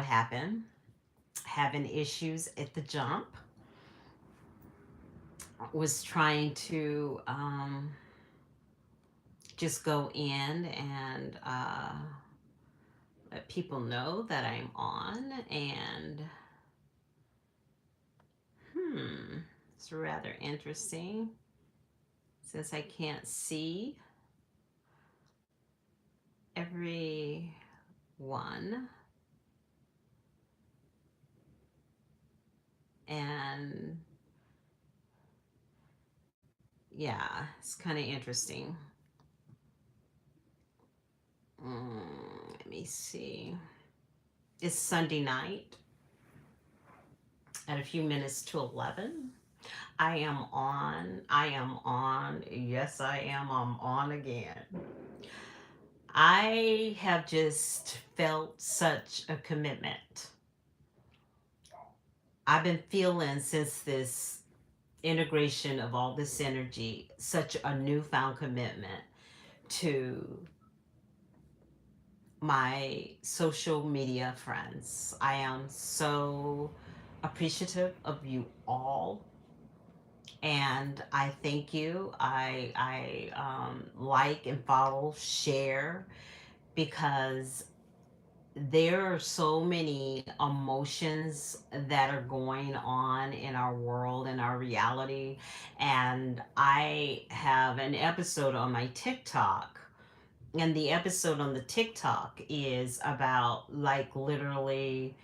what happened. Having issues at the jump. Was trying to just go in and let people know that I'm on. And it's rather interesting since I can't see everyone. And yeah, it's kind of interesting. Let me see. It's Sunday night at a few minutes to 11. I am on. I am on. Yes, I am. I'm on again. I have just felt such a commitment. I've been feeling since this integration of all this energy, such a newfound commitment to my social media friends. I am so appreciative of you all, and I thank you. I like and follow, share, because there are so many emotions that are going on in our world, in our reality. And I have an episode on my TikTok, and the episode on the TikTok is about, like, literally,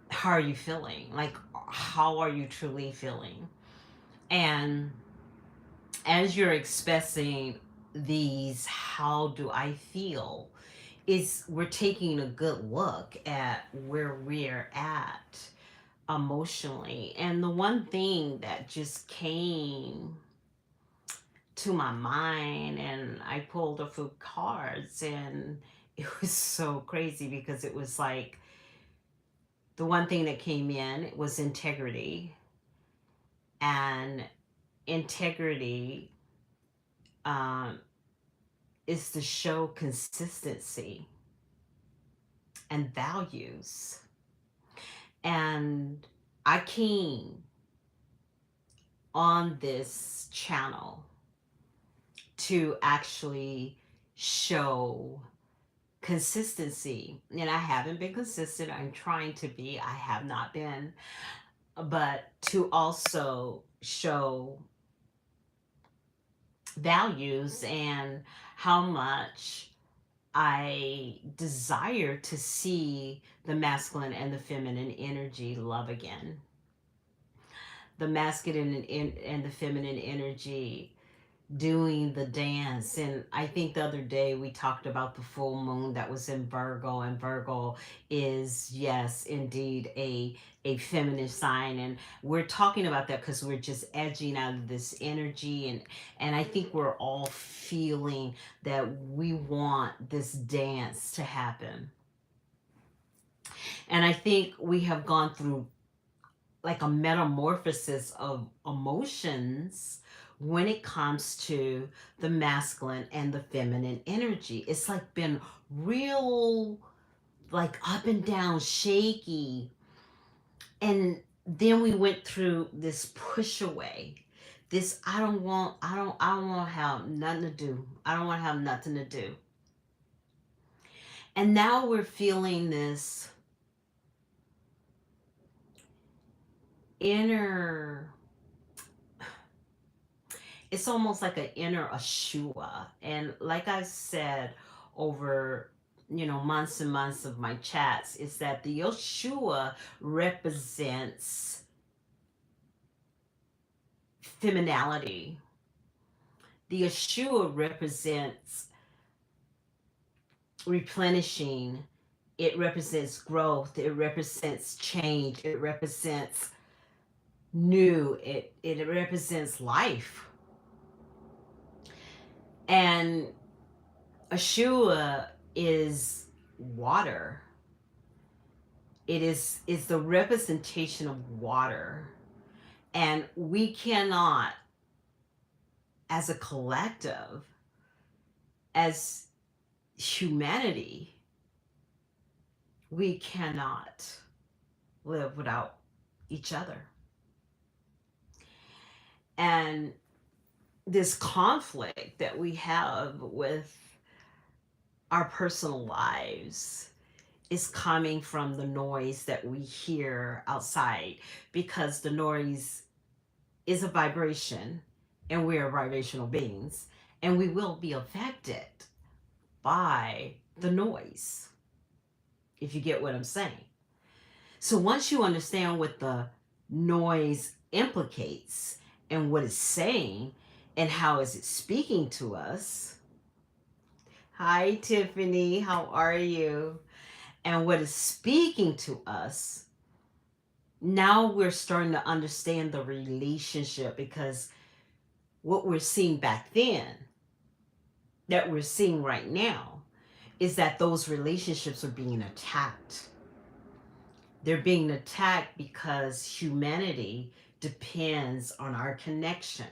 how are you feeling? Like, how are you truly feeling? And as you're expressing these, how do I feel? Is we're taking a good look at where we're at emotionally. And the one thing that just came to my mind, and I pulled a few cards, and it was so crazy because it was like the one thing that came in was integrity. And integrity um, is to show consistency and values. And I came on this channel to actually show consistency. And I haven't been consistent. I'm trying to be. I have not been. But to also show values and how much I desire to see the masculine and the feminine energy love again. The masculine and the feminine energy doing the dance. And I think the other day we talked about the full moon that was in Virgo, and Virgo is, yes, indeed, a feminine sign. And we're talking about that because we're just edging out of this energy. And I think we're all feeling that we want this dance to happen. And I think we have gone through like a metamorphosis of emotions when it comes to the masculine and the feminine energy. It's like been real, like up and down, shaky. And then we went through this push away. This I don't want to have nothing to do. I don't want to have nothing to do. And now we're feeling this inner, it's almost like an inner Ashua. And like I said over, months and months of my chats, is that the Yeshua represents femininity. The Yeshua represents replenishing. It represents growth. It represents change. It represents new. It represents life. And Ashua is water. Is the representation of water. And we cannot, as a collective, as humanity, We cannot live without each other. And this conflict that we have with our personal lives is coming from the noise that we hear outside, because the noise is a vibration and we are vibrational beings, and we will be affected by the noise, if you get what I'm saying. So once you understand what the noise implicates and what it's saying and how is it speaking to us. Hi Tiffany, how are you? And what is speaking to us, now we're starting to understand the relationship, because what we're seeing back then that we're seeing right now is that those relationships are being attacked. They're being attacked because humanity depends on our connection.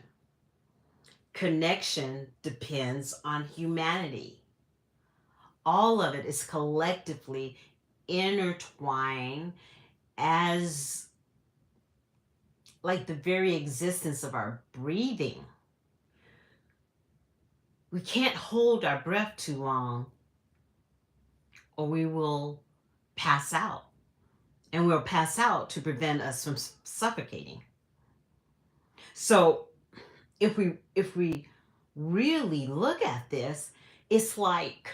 Connection depends on humanity. All of it is collectively intertwined as like the very existence of our breathing. We can't hold our breath too long or we will pass out. And we'll pass out to prevent us from suffocating. So if we really look at this, it's like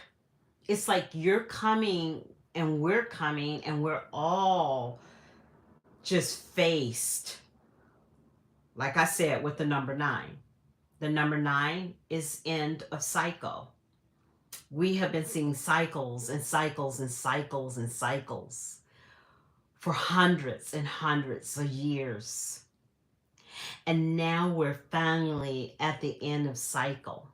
you're coming and we're all just faced, like I said, with the number 9. The number 9 is end of cycle. We have been seeing cycles and cycles and cycles and cycles for hundreds and hundreds of years. And now we're finally at the end of cycle.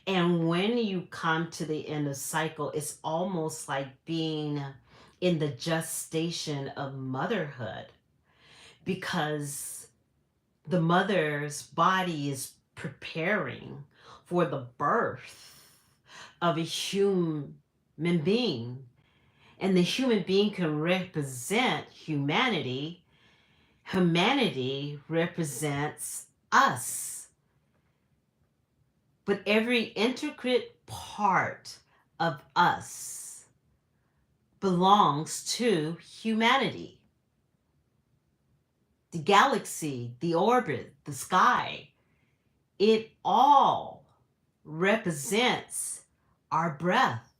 And when you come to the end of cycle, it's almost like being in the gestation of motherhood, because the mother's body is preparing for the birth of a human being. And the human being can represent humanity. Humanity represents us. But every intricate part of us belongs to humanity. The galaxy, the orbit, the sky, it all represents our breath,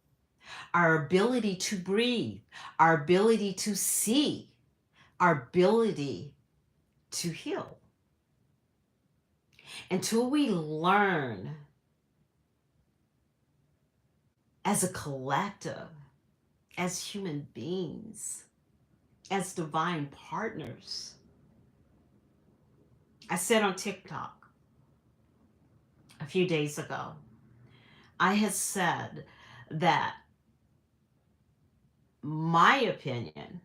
our ability to breathe, our ability to see, our ability to heal. Until we learn as a collective, as human beings, as divine partners. I said on TikTok a few days ago, I had said that my opinion,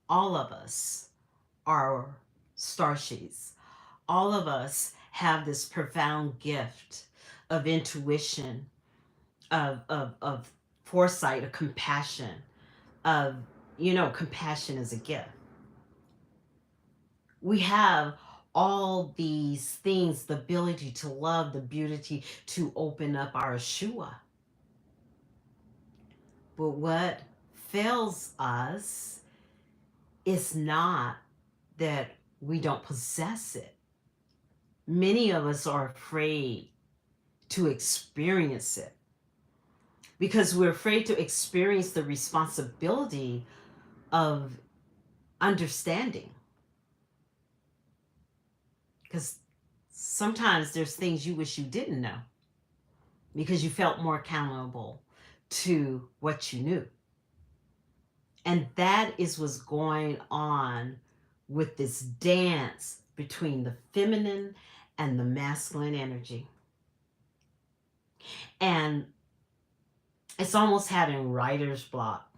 all of us are starships. All of us have this profound gift of intuition, of foresight, of compassion, of, compassion is a gift. We have all these things, the ability to love, the ability to open up our Yeshua. But what fails us is not that we don't possess it. Many of us are afraid to experience it because we're afraid to experience the responsibility of understanding. Because sometimes there's things you wish you didn't know because you felt more accountable to what you knew. And that is what's going on with this dance between the feminine and the masculine energy. And it's almost having writer's block.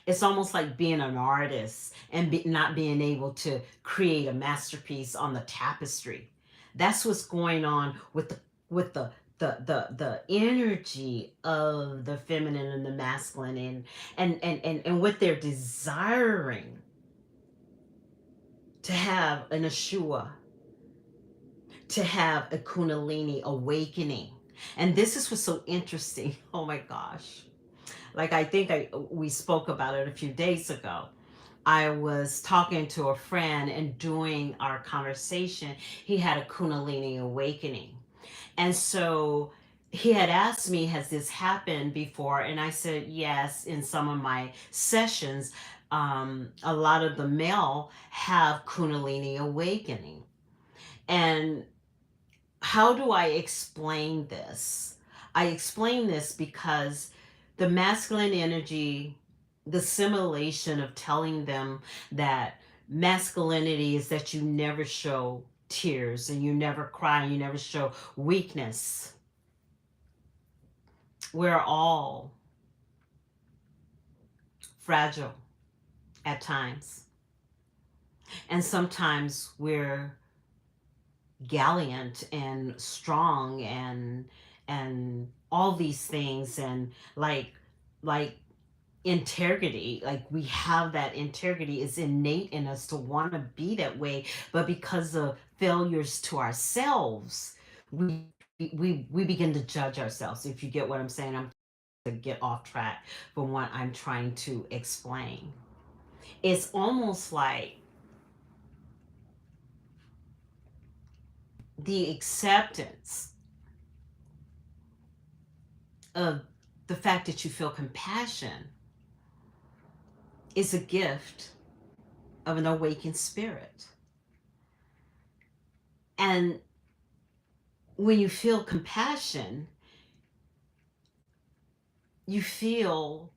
It's almost like being an artist and not being able to create a masterpiece on the tapestry. That's what's going on with the the energy of the feminine and the masculine, and what they're desiring to have an Ashua, to have a Kundalini awakening. And this is what's so interesting. Oh my gosh. Like I think we spoke about it a few days ago. I was talking to a friend, and during our conversation, he had a Kundalini awakening. And so he had asked me, has this happened before? And I said, yes, in some of my sessions, a lot of the male have Kundalini awakening. And how do I explain this? I explain this because the masculine energy, the simulation of telling them that masculinity is that you never show tears and you never cry and you never show weakness. We're all fragile at times. And sometimes we're gallant and strong and all these things, and like integrity, like we have that integrity is innate in us to want to be that way, but because of failures to ourselves, we begin to judge ourselves, if you get what I'm saying. I'm to get off track from what I'm trying to explain. It's almost like the acceptance of the fact that you feel compassion is a gift of an awakened spirit. And when you feel compassion, you feel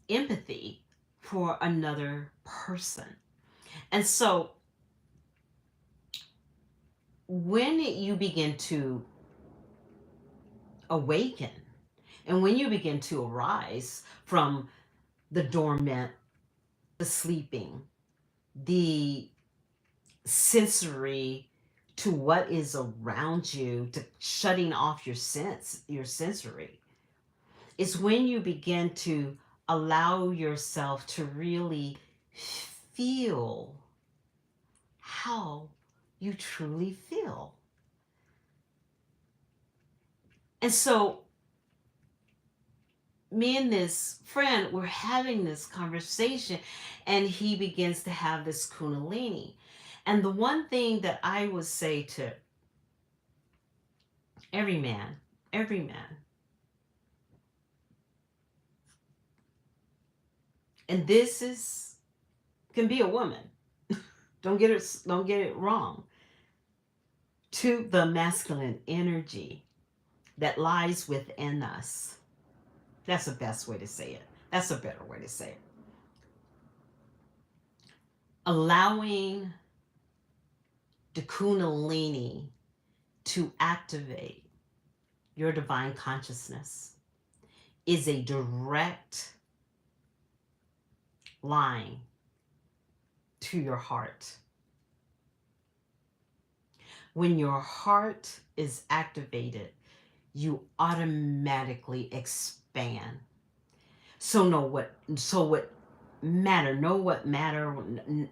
empathy for another person. And so when you begin to awaken, and when you begin to arise from the dormant, the sleeping, the sensory to what is around you, to shutting off your sensory, is when you begin to allow yourself to really feel how you truly feel. And so me and this friend were having this conversation, and he begins to have this kundalini. And the one thing that I would say to every man, and this is can be a woman. Don't get it wrong. To the masculine energy that lies within us. That's the best way to say it. That's a better way to say it. Allowing the kundalini to activate your divine consciousness is a direct line to your heart. When your heart is activated, you automatically expand. So what matter,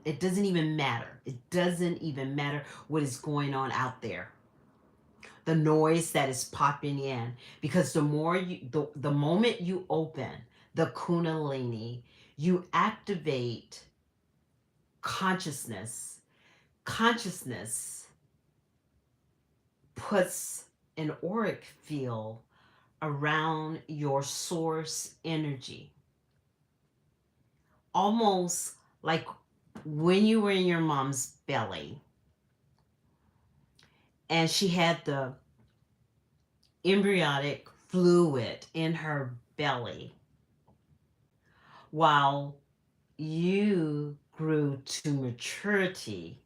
it doesn't even matter. It doesn't even matter what is going on out there. The noise that is popping in, because the moment you open the kundalini, you activate consciousness. Consciousness puts an auric field around your source energy, almost like when you were in your mom's belly and she had the embryonic fluid in her belly while you grew to maturity.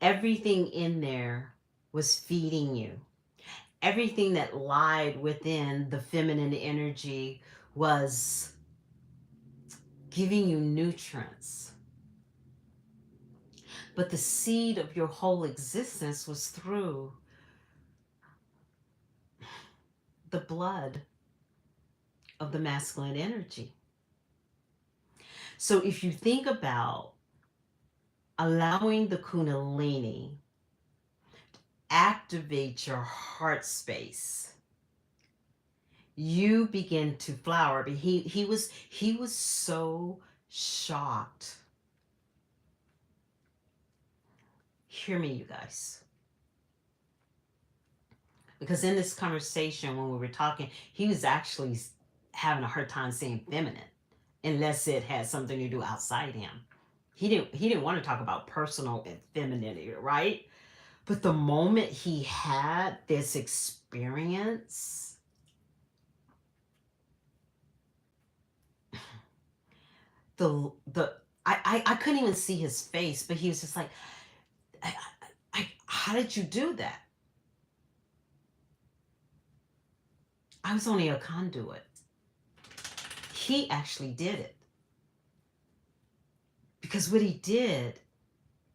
Everything in there was feeding you. Everything that lied within the feminine energy was giving you nutrients. but the seed of your whole existence was through the blood of the masculine energy. So if you think about allowing the Kundalini activate your heart space, you begin to flower. But he was so shocked. Hear me, you guys. Because in this conversation, when we were talking, he was actually having a hard time saying feminine, unless it had something to do outside him. He didn't want to talk about personal and femininity, right? But the moment he had this experience, the I couldn't even see his face, but he was just like, how did you do that? I was only a conduit. He actually did it. Because what he did,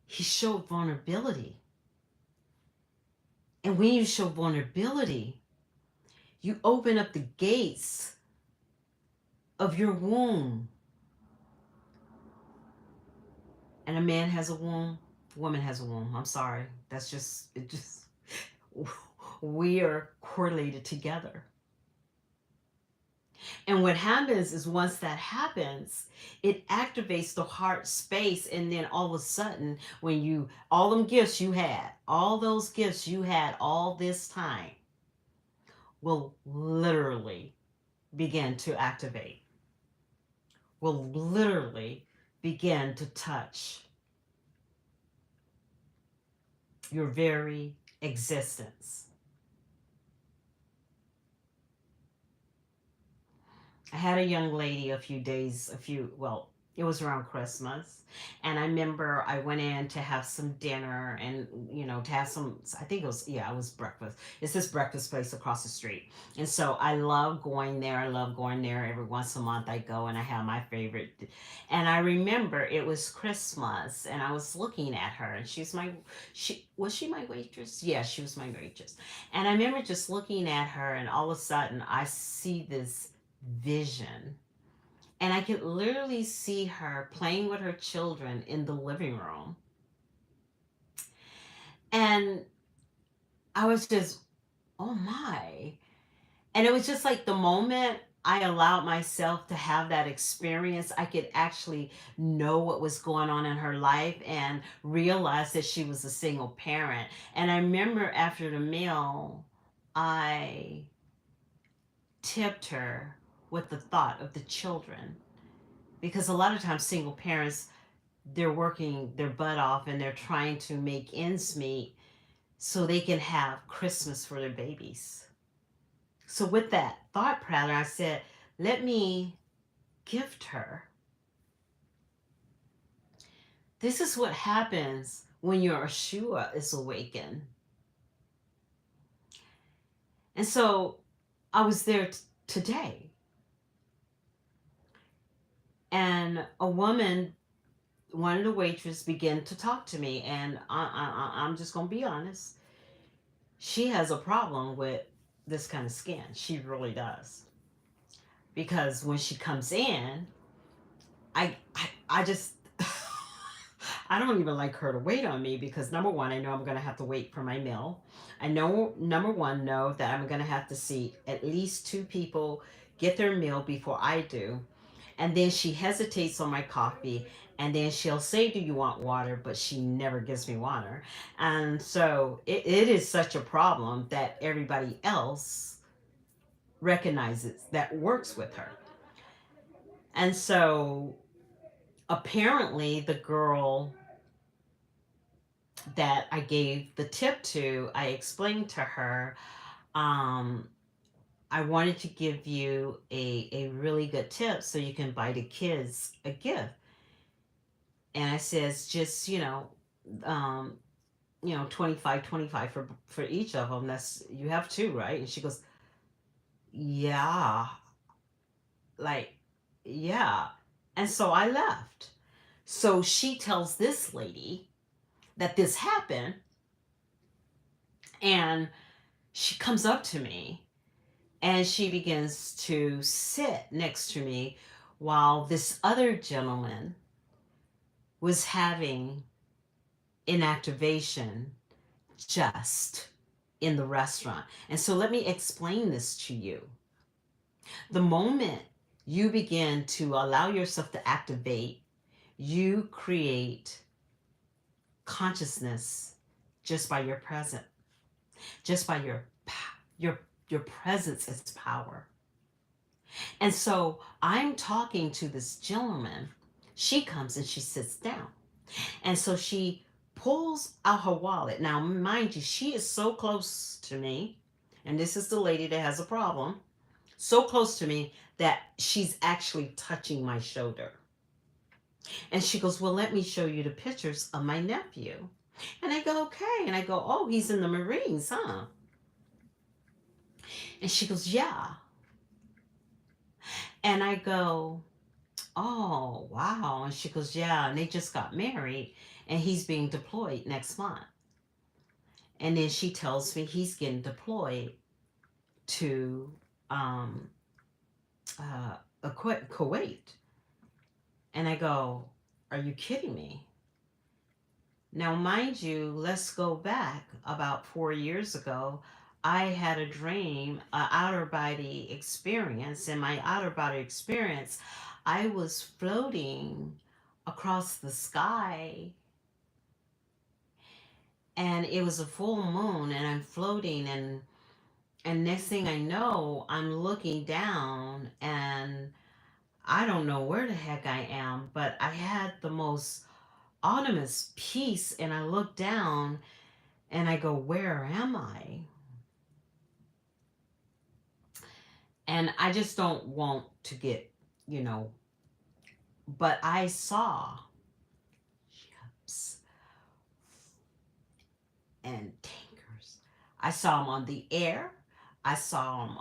he showed vulnerability. And when you show vulnerability, you open up the gates of your womb. And a man has a womb, a woman has a womb. I'm sorry. That's just, it just, we are correlated together. And what happens is once that happens, it activates the heart space. And then all of a sudden, when you, all them gifts you had, all those gifts you had all this time will literally begin to activate, will literally begin to touch your very existence. I had a young lady well, it was around Christmas. And I remember I went in to have some dinner and, to have some, I think it was breakfast. It's this breakfast place across the street. And so I love going there. I love going there every once a month. I go and I have my favorite. And I remember it was Christmas and I was looking at her and was she my waitress? Yeah, she was my waitress. And I remember just looking at her and all of a sudden I see this vision. And I could literally see her playing with her children in the living room. And I was just, oh my. And it was just like the moment I allowed myself to have that experience, I could actually know what was going on in her life and realize that she was a single parent. And I remember after the meal, I tipped her with the thought of the children, because a lot of times single parents, they're working their butt off and they're trying to make ends meet so they can have Christmas for their babies. So with that thought pattern, I said, let me gift her. This is what happens when your Ashua is awakened. And so I was there today, and a woman, one of the waitresses, began to talk to me, and I'm just gonna be honest. She has a problem with this kind of skin. She really does, because when she comes in, I just I don't even like her to wait on me, because number one, I know I'm gonna have to wait for my meal. I know know that I'm gonna have to see at least two people get their meal before I do. And then she hesitates on my coffee, and then she'll say, do you want water? But she never gives me water. And so it is such a problem that everybody else recognizes that works with her. And so apparently the girl that I gave the tip to, I explained to her, um, I wanted to give you a really good tip so you can buy the kids a gift. And I says, just, um, 25 for each of them. That's, you have two, right? And she goes, yeah, like, yeah. And so I left. So she tells this lady, that this happened. And she comes up to me and she begins to sit next to me while this other gentleman was having an activation just in the restaurant. And so let me explain this to you. The moment you begin to allow yourself to activate, you create consciousness just by your presence, just by your your presence is power. And so I'm talking to this gentleman. She comes and she sits down. And so she pulls out her wallet. Now, mind you, she is so close to me. And this is the lady that has a problem. So close to me that she's actually touching my shoulder. And she goes, well, let me show you the pictures of my nephew. And I go, okay. And I go, oh, he's in the Marines, huh? And she goes, yeah. And I go, oh, wow. And she goes, yeah. And they just got married and he's being deployed next month. And then she tells me he's getting deployed to um, Kuwait. And I go, are you kidding me? Now, mind you, let's go back about 4 years ago. I had a dream, an outer body experience. In my outer body experience, I was floating across the sky and it was a full moon and I'm floating and next thing I know, I'm looking down and I don't know where the heck I am, but I had the most autonomous peace and I look down and I go, where am I? And I just don't want to get, you know, but I saw ships and tankers. I saw them on the air. I saw them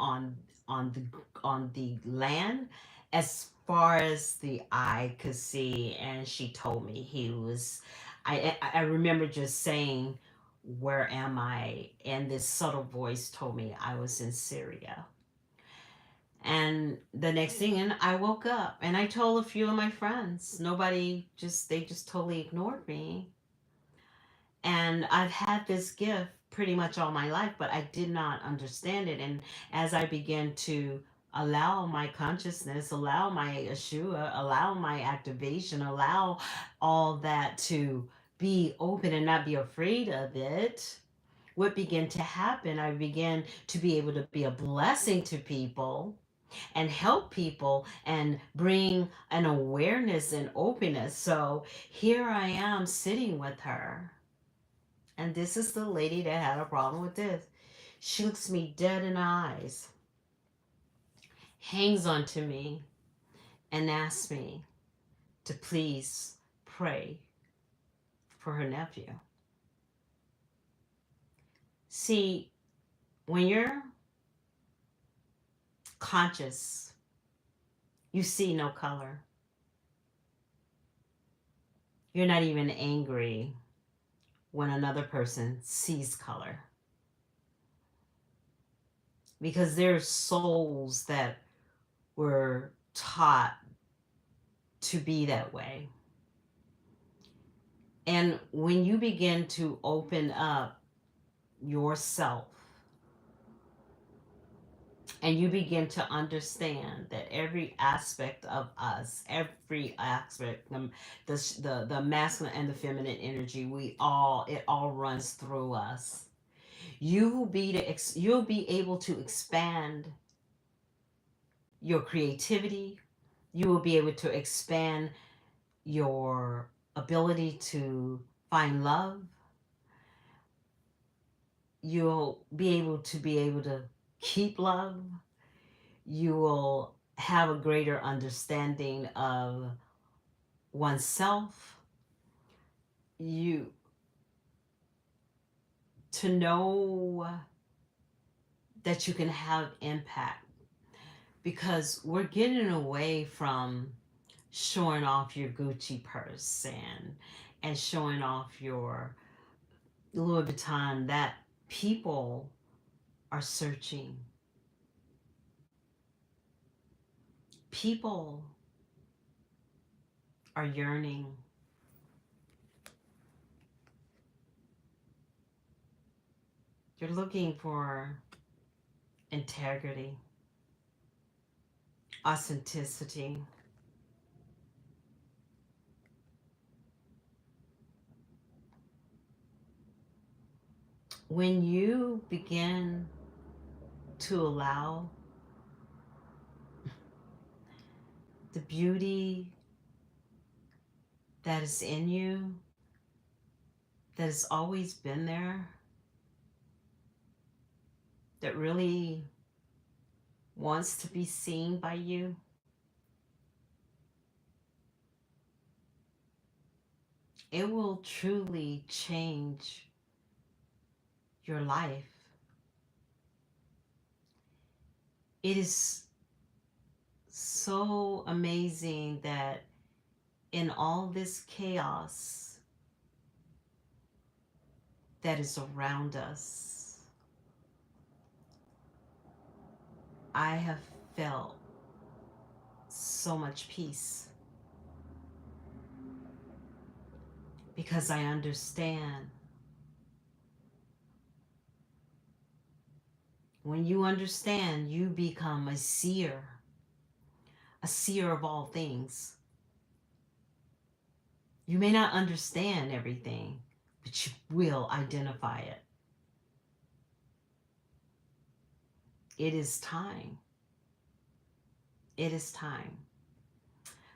on the land, as far as the eye could see. And she told me he was. I remember just saying, "Where am I?" And this subtle voice told me I was in Syria. And the next thing, and I woke up and I told a few of my friends. Nobody just, they just totally ignored me. And I've had this gift pretty much all my life, but I did not understand it. And as I began to allow my consciousness, allow my Ashua, allow my activation, allow all that to be open and not be afraid of it, what began to happen, I began to be able to be a blessing to people and help people and bring an awareness and openness. So here I am sitting with her. And this is the lady that had a problem with this. She looks me dead in the eyes, hangs onto me, and asks me to please pray for her nephew. See, when you're conscious, you see no color. You're not even angry when another person sees color. Because there's souls that were taught to be that way. And when you begin to open up yourself and you begin to understand that every aspect of us, every aspect, the masculine and the feminine energy, it all runs through us. You'll be able to expand your creativity. You will be able to expand your ability to find love. You'll be able to keep love. You will have a greater understanding of oneself. You to know that you can have impact, because we're getting away from showing off your Gucci purse and showing off your Louis Vuitton, that people are searching. People are yearning. You're looking for integrity, authenticity. When you begin to allow the beauty that is in you, that has always been there, that really wants to be seen by you, it will truly change your life. It is so amazing that in all this chaos that is around us, I have felt so much peace because I understand. When you understand, you become a seer of all things. You may not understand everything, but you will identify it. It is time. It is time.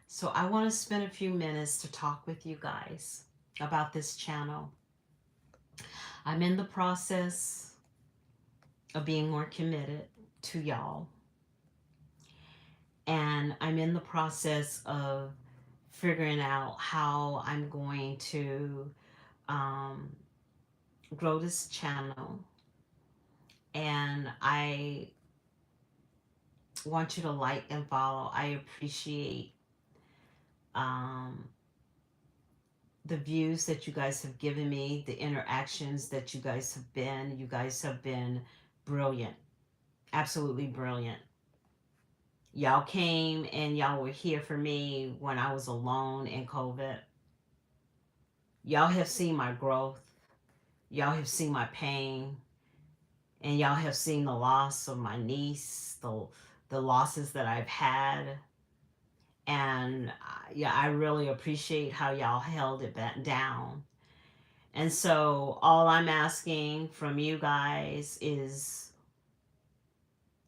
So I want to spend a few minutes to talk with you guys about this channel. I'm in the process of being more committed to y'all. And I'm in the process of figuring out how I'm going to um, grow this channel. And I want you to like and follow. I appreciate um, the views that you guys have given me, the interactions that you guys have been. You guys have been brilliant, absolutely brilliant. Y'all came and y'all were here for me when I was alone in COVID. Y'all have seen my growth. Y'all have seen my pain. And y'all have seen the loss of my niece, the losses that I've had. And yeah, I really appreciate how y'all held it back down. And so all I'm asking from you guys is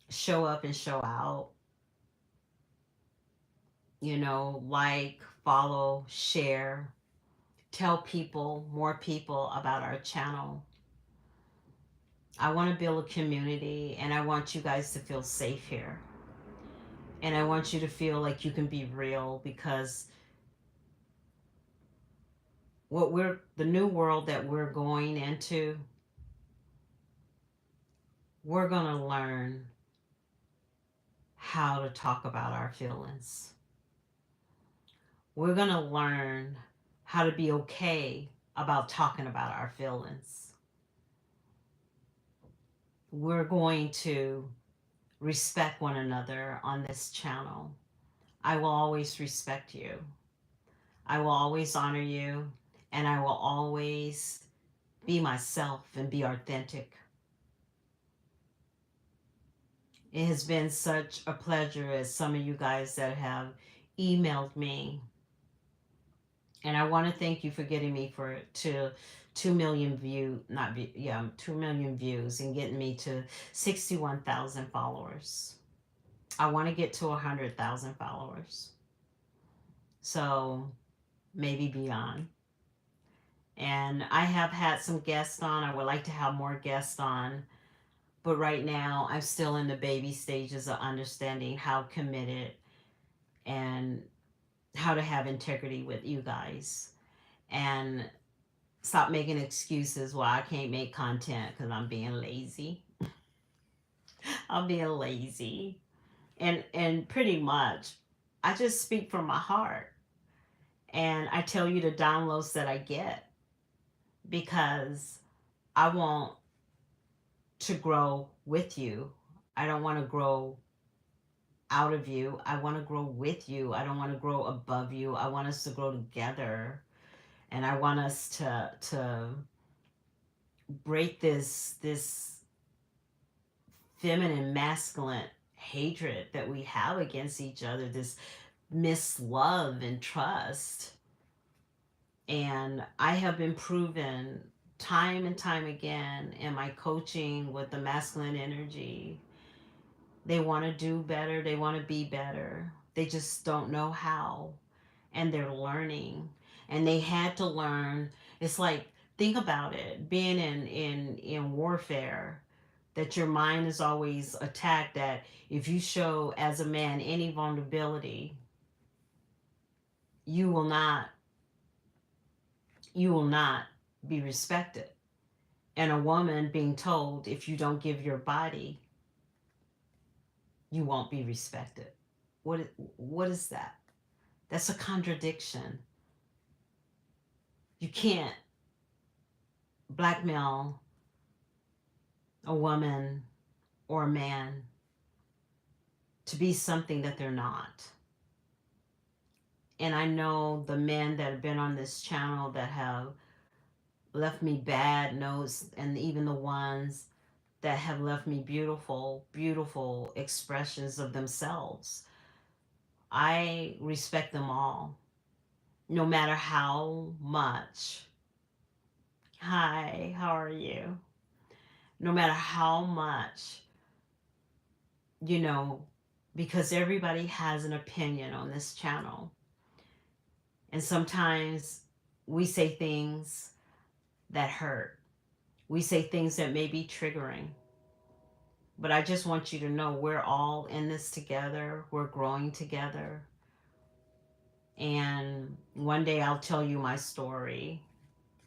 show up and show out. You know, like, follow, share, tell people, more people about our channel. I want to build a community and I want you guys to feel safe here. And I want you to feel like you can be real because the new world that we're going into, we're going to learn how to talk about our feelings. We're going to learn how to be okay about talking about our feelings. We're going to respect one another on this channel. I will always respect you. I will always honor you. And I will always be myself and be authentic. It has been such a pleasure as some of you guys that have emailed me. And I want to thank you for getting me to 2 million view, not view, yeah, 2 million views and getting me to 61,000 followers. I want to get to 100,000 followers. So maybe beyond. And I have had some guests on. I would like to have more guests on. But right now, I'm still in the baby stages of understanding how committed and how to have integrity with you guys. And stop making excuses why I can't make content because I'm being lazy. I'm being lazy. And pretty much, I just speak from my heart. And I tell you the downloads that I get because I want to grow with you. I don't want to grow out of you. I want to grow with you. I don't want to grow above you. I want us to grow together. And I want us to break this feminine masculine hatred that we have against each other, this mislove and trust. And I have been proven time and time again in my coaching with the masculine energy. They want to do better, they want to be better. They just don't know how. And they're learning. And they had to learn. It's like, think about it, being in warfare, that your mind is always attacked, that if you show as a man any vulnerability, you will not you will not be respected. And a woman being told, if you don't give your body, you won't be respected. What is that? That's a contradiction. You can't blackmail a woman or a man to be something that they're not. And I know the men that have been on this channel that have left me bad notes, and even the ones that have left me beautiful, beautiful expressions of themselves. I respect them all, no matter how much. Hi, how are you? No matter how much, you know, because everybody has an opinion on this channel. And sometimes we say things that hurt. We say things that may be triggering. But I just want you to know we're all in this together. We're growing together. And one day I'll tell you my story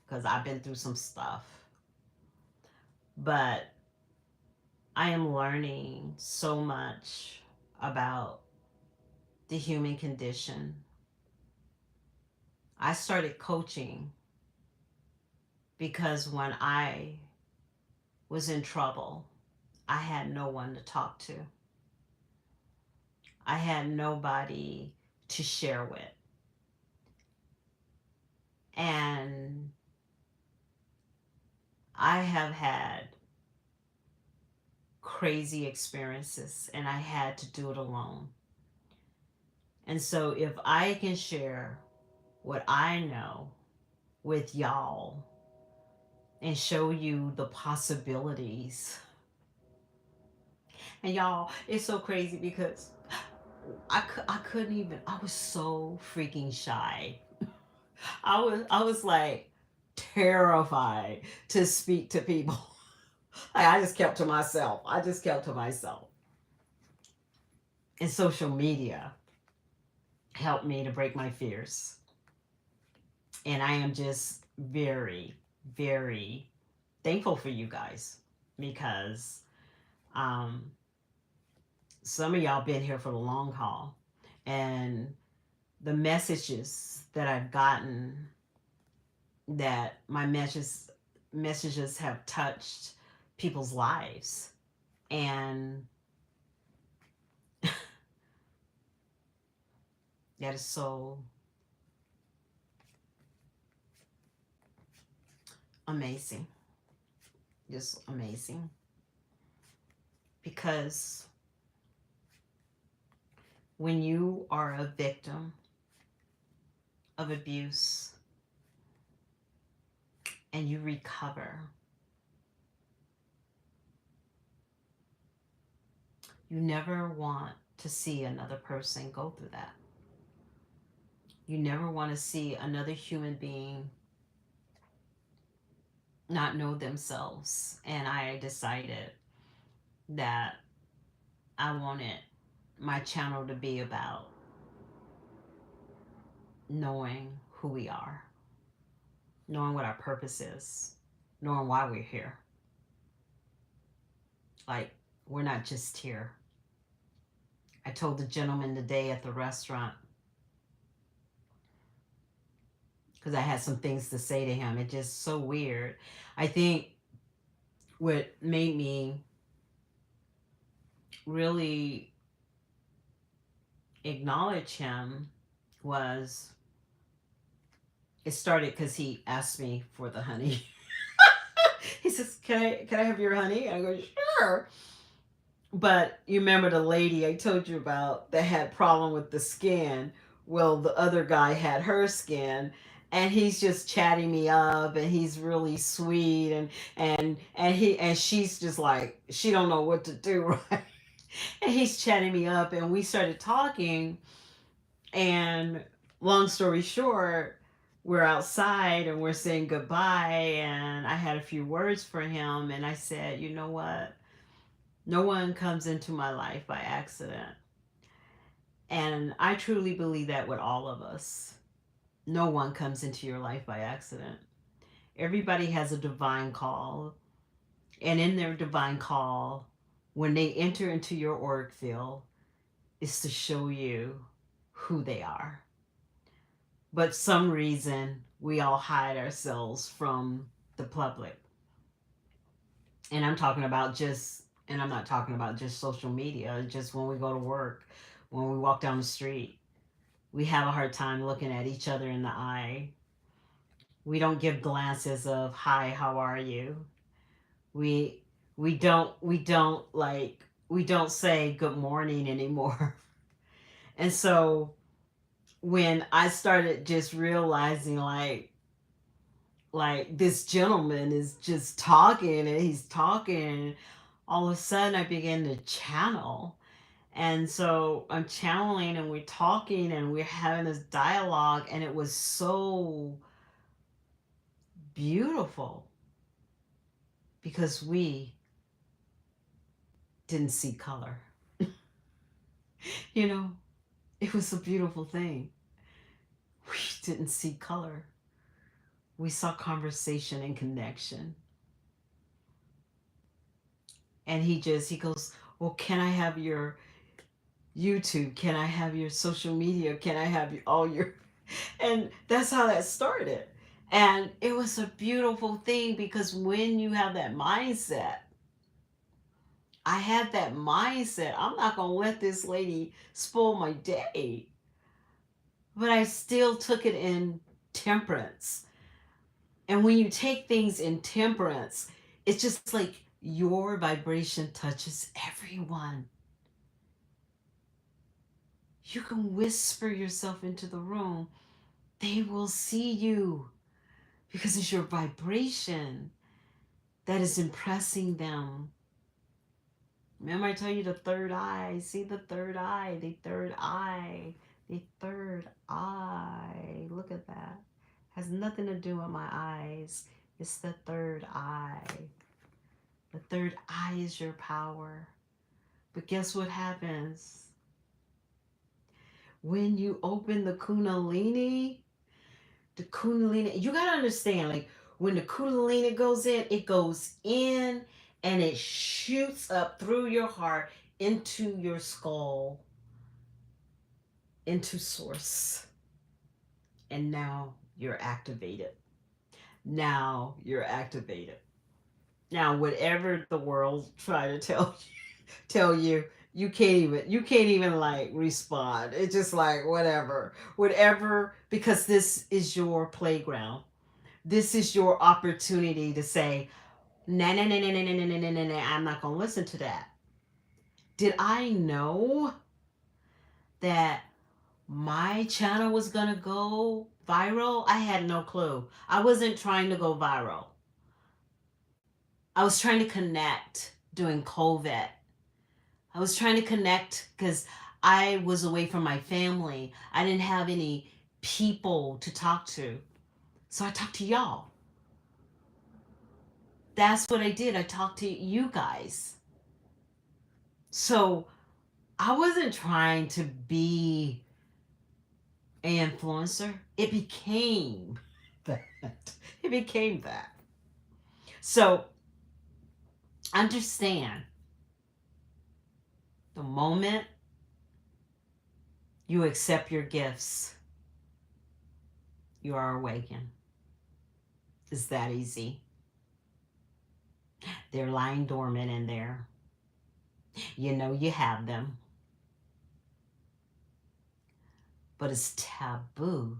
because I've been through some stuff. But I am learning so much about the human condition. I started coaching because when I was in trouble, I had no one to talk to. I had nobody to share with. And I have had crazy experiences and I had to do it alone. And so if I can share what I know with y'all and show you the possibilities. And y'all, it's so crazy because I couldn't even, I was so freaking shy. I was like terrified to speak to people. I just kept to myself. I just kept to myself. And social media helped me to break my fears. And I am just very, very thankful for you guys because um, some of y'all been here for the long haul. And the messages that I've gotten, that my messages have touched people's lives. And that is so amazing. Just amazing. Because when you are a victim of abuse and you recover, you never want to see another person go through that. You never want to see another human being not know themselves. And I decided that I wanted my channel to be about knowing who we are, knowing what our purpose is, knowing why we're here. Like, we're not just here. I told the gentleman today at the restaurant, because I had some things to say to him. It's just so weird. I think what made me really acknowledge him was it started because he asked me for the honey. He says, can I have your honey?" And I go, "Sure." But you remember the lady I told you about that had problem with the skin? Well, the other guy had her skin, and he's just chatting me up, and he's really sweet, and she's just like she don't know what to do, right? And he's chatting me up, and we started talking, and long story short, we're outside and we're saying goodbye, and I had a few words for him, and I said, "You know what? No one comes into my life by accident." And I truly believe that with all of us. No one comes into your life by accident. Everybody has a divine call. And in their divine call, when they enter into your auric field, is to show you who they are. But some reason we all hide ourselves from the public. And I'm not talking about just social media, just when we go to work, when we walk down the street, we have a hard time looking at each other in the eye. We don't give glances of "Hi, how are you?" We we don't say good morning anymore. And so when I started just realizing this gentleman is just talking and he's talking, all of a sudden I began to channel. And so I'm channeling and we're talking and we're having this dialogue, and it was so beautiful because we didn't see color. You know, it was a beautiful thing. We didn't see color. We saw conversation and connection. And he goes, "Well, can I have your YouTube? Can I have your social media? Can I have all your..." And that's how that started. And it was a beautiful thing because when you have that mindset, I had that mindset. I'm not going to let this lady spoil my day. But I still took it in temperance. And when you take things in temperance, it's just like your vibration touches everyone. You can whisper yourself into the room. They will see you because it's your vibration that is impressing them. Remember I told you the third eye. See the third eye, the third eye, the third eye. Look at that. Has nothing to do with my eyes. It's the third eye. The third eye is your power. But guess what happens? When you open the Kundalini, you got to understand, like when the Kundalini goes in, it goes in and it shoots up through your heart into your skull, into source. And now you're activated. Now you're activated. Now, whatever the world try to tell you, you can't even like respond. It's just like whatever, because this is your playground. This is your opportunity to say, "Nah, nah, nah, nah, nah, nah, nah, nah, nah, nah, I'm not gonna listen to that." Did I know that my channel was gonna go viral? I had no clue. I wasn't trying to go viral. I was trying to connect during COVID. I was trying to connect because I was away from my family. I didn't have any people to talk to. So I talked to y'all. That's what I did. I talked to you guys. So I wasn't trying to be an influencer. It became that. It became that. So understand, the moment you accept your gifts, you are awakened. It's that easy. They're lying dormant in there. You know you have them, but it's taboo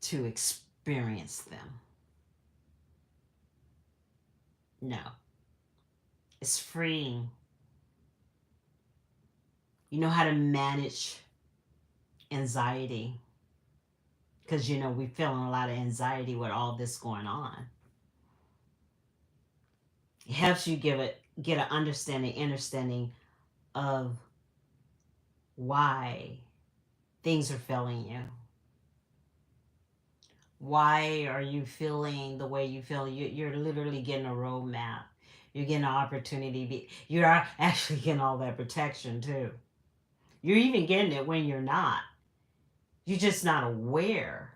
to experience them. No, it's freeing. You know how to manage anxiety because you know we're feeling a lot of anxiety with all this going on. It helps you get an understanding of why things are failing you. Why are you feeling the way you feel? You're literally getting a roadmap. You're getting an opportunity. You're actually getting all that protection too. You're even getting it when you're not. You're just not aware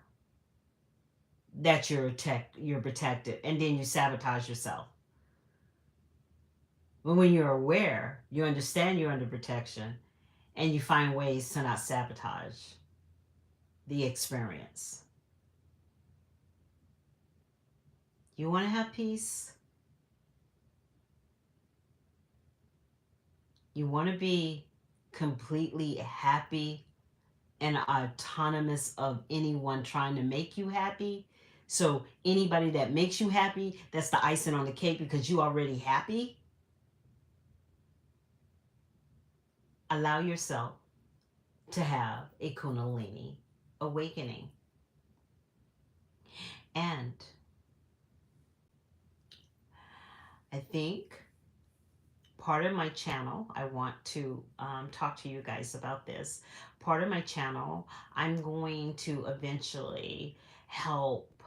that you're protected, and then you sabotage yourself. But when you're aware, you understand you're under protection, and you find ways to not sabotage the experience. You want to have peace. You want to be completely happy and autonomous of anyone trying to make you happy. So anybody that makes you happy, that's the icing on the cake because you already happy. Allow yourself to have a kundalini awakening. And I think part of my channel, I want to talk to you guys about this. Part of my channel, I'm going to eventually help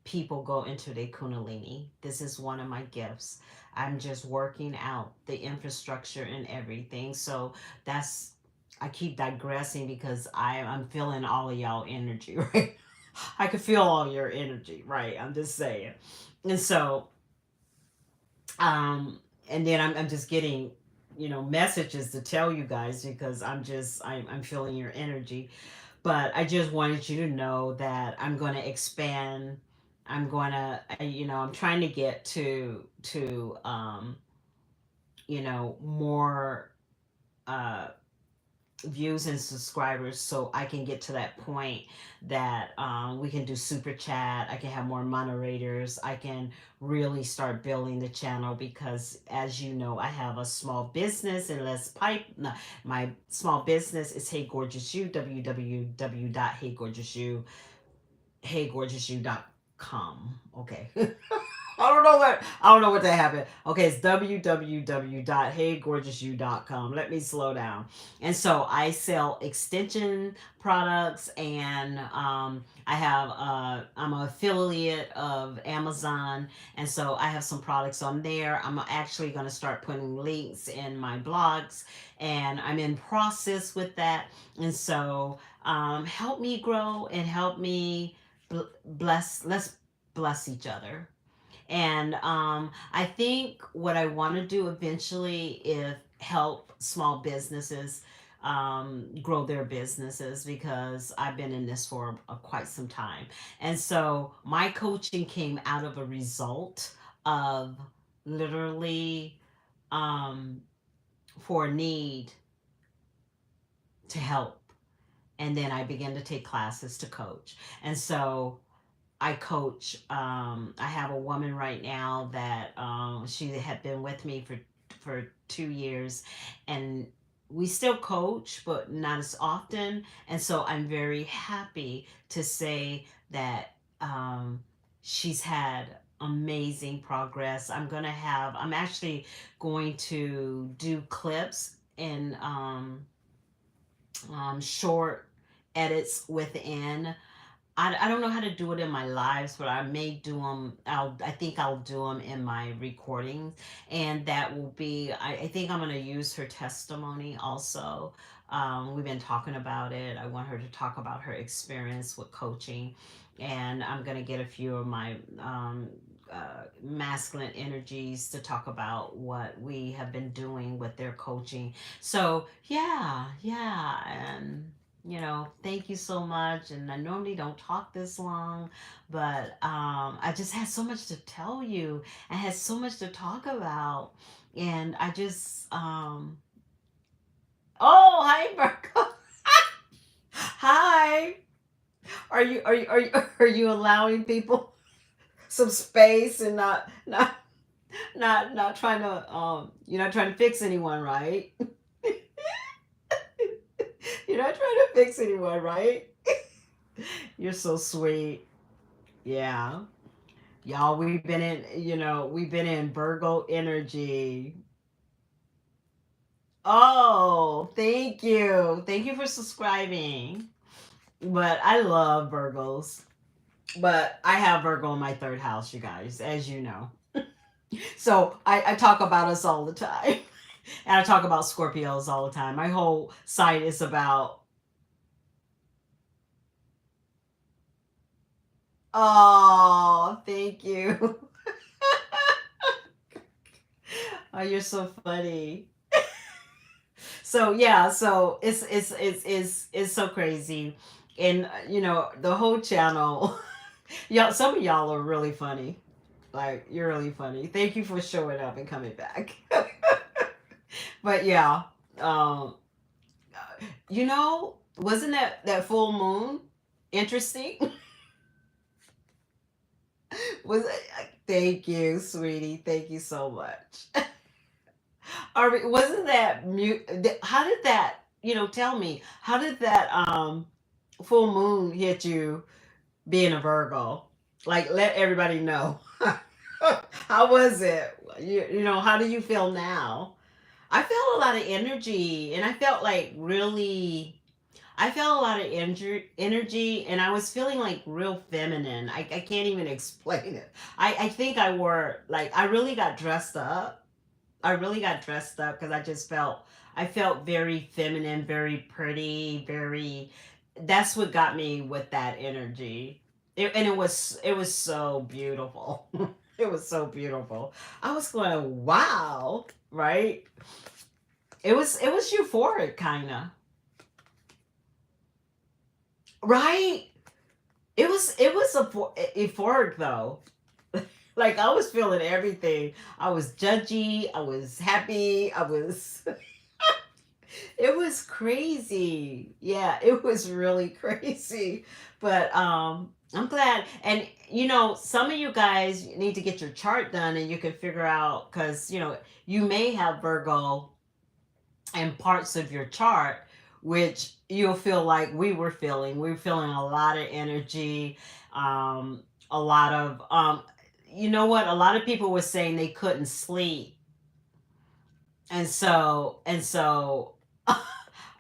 people go into their kundalini. This is one of my gifts. I'm just working out the infrastructure and everything. So that's, I keep digressing because I'm feeling all of y'all energy, right? I can feel all your energy, right? I'm just saying. And so, and then I'm just getting, messages to tell you guys because I'm feeling your energy. But I just wanted you to know that I'm going to expand. I'm going to, I'm trying to get to more uh, views and subscribers so I can get to that point that we can do super chat. I can have more moderators. I can really start building the channel because, as you know, I have a small business and let's pipe. No, my small business is Hey Gorgeous You, www.heygorgeousyou.com. Okay. I don't know what that happened. Okay, it's www.heygorgeousyou.com. Let me slow down. And so I sell extension products and I'm an affiliate of Amazon, and so I have some products on there. I'm actually going to start putting links in my blogs, and I'm in process with that. And so help me grow and help me bless. Let's bless each other. And I think what I want to do eventually is help small businesses grow their businesses because I've been in this for quite some time. And so my coaching came out of a result of literally um, for a need to help. And then I began to take classes to coach. And so I coach. I have a woman right now that she had been with me for 2 years, and we still coach, but not as often. And so I'm very happy to say that she's had amazing progress. I'm actually going to do clips and short edits within. I don't know how to do it in my lives, but I may do them. I think I'll do them in my recordings, and that will be. I think I'm going to use her testimony also. We've been talking about it. I want her to talk about her experience with coaching, and I'm going to get a few of my masculine energies to talk about what we have been doing with their coaching. So yeah, yeah, and Thank you so much. And I normally don't talk this long, but I just had so much to tell you. I had so much to talk about. And I just, oh, hi, Virgo. Hi. Are you allowing people some space and not trying to you're not trying to fix anyone, right? You're not trying to fix anyone, right? You're so sweet. Yeah. Y'all, we've been in Virgo energy. Oh, thank you. Thank you for subscribing. But I love Virgos. But I have Virgo in my third house, you guys, as you know. So I talk about us all the time. And I talk about Scorpios all the time. My whole site is about, oh, thank you. Oh, you're so funny. So yeah, so it's so crazy. And the whole channel, y'all, some of y'all are really funny. Like, you're really funny. Thank you for showing up and coming back. But yeah, um wasn't that full moon interesting? Was Thank you, sweetie. Thank you so much. Wasn't that mute? How did that? Tell me, how did that full moon hit you being a Virgo? Like, let everybody know. How was it? How do you feel now? I felt a lot of energy, and I felt like really. I felt a lot of energy, and I was feeling like real feminine. I can't even explain it. I think I really got dressed up. I really got dressed up because I felt very feminine, very pretty, very. That's what got me with that energy. And it was so beautiful. It was so beautiful. I was going, wow, right? It was euphoric, kind of, right? It was euphoric though. Like, I was feeling everything. I was judgy. I was happy. I was. It was crazy. Yeah, it was really crazy. But I'm glad. And some of you guys need to get your chart done, and you can figure out, cuz you may have Virgo in parts of your chart, which you'll feel like we were feeling. We were feeling a lot of energy, a lot of you know what? A lot of people were saying they couldn't sleep, and so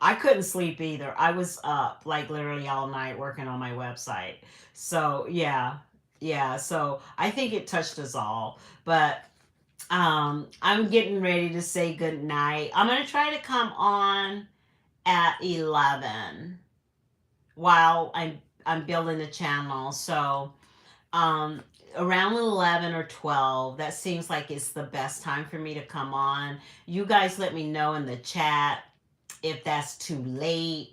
I couldn't sleep either. I was up like literally all night working on my website. So yeah, yeah. So I think it touched us all. But I'm getting ready to say good night. I'm gonna try to come on at 11 while I'm building the channel. So um around 11 or 12, that seems like it's the best time for me to come on. You guys let me know in the chat if that's too late.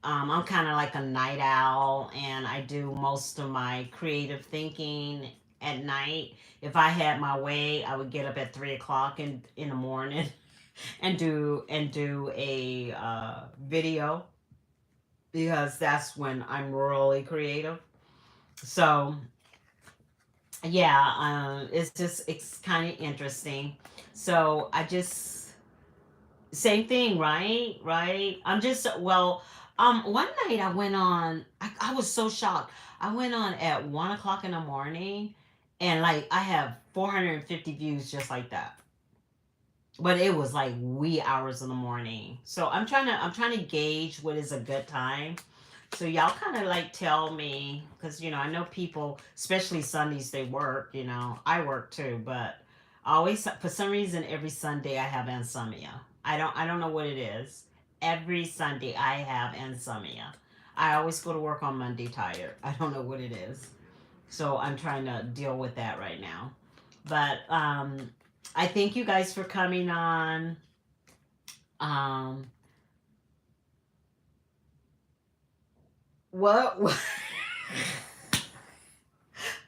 I'm kind of like a night owl, and I do most of my creative thinking at night. If I had my way, I would get up at 3 o'clock in the morning and do a video, because that's when I'm really creative. So yeah, it's kind of interesting. So I just same thing, right? Right. I'm just well. One night I went on. I was so shocked. I went on at 1 o'clock in the morning, and like I have 450 views just like that. But it was like wee hours in the morning. So I'm trying to gauge what is a good time. So y'all kind of like tell me, because I know people, especially Sundays, they work. I work too, but I always, for some reason, every Sunday I have insomnia. I don't know what it is. Every Sunday I have insomnia. I always go to work on Monday tired. I don't know what it is. So I'm trying to deal with that right now. But I thank you guys for coming on. Um, What?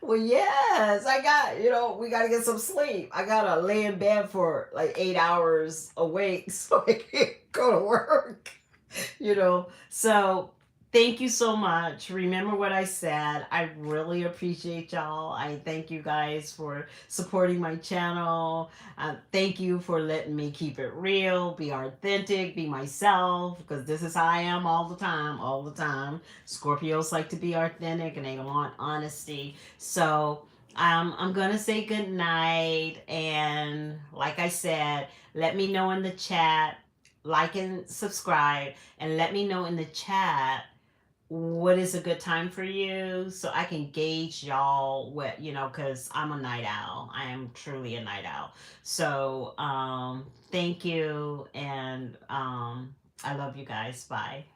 Well, yes, I got, we got to get some sleep. I got to lay in bed for like 8 hours awake so I can go to work. So thank you so much. Remember what I said. I really appreciate y'all. I thank you guys for supporting my channel. Thank you for letting me keep it real, be authentic, be myself, because this is how I am all the time, all the time. Scorpios like to be authentic and they want honesty. So I'm going to say good night. And like I said, let me know in the chat, like and subscribe, and let me know in the chat what is a good time for you so I can gauge y'all what, because I'm a night owl. I am truly a night owl. So thank you, and I love you guys. Bye.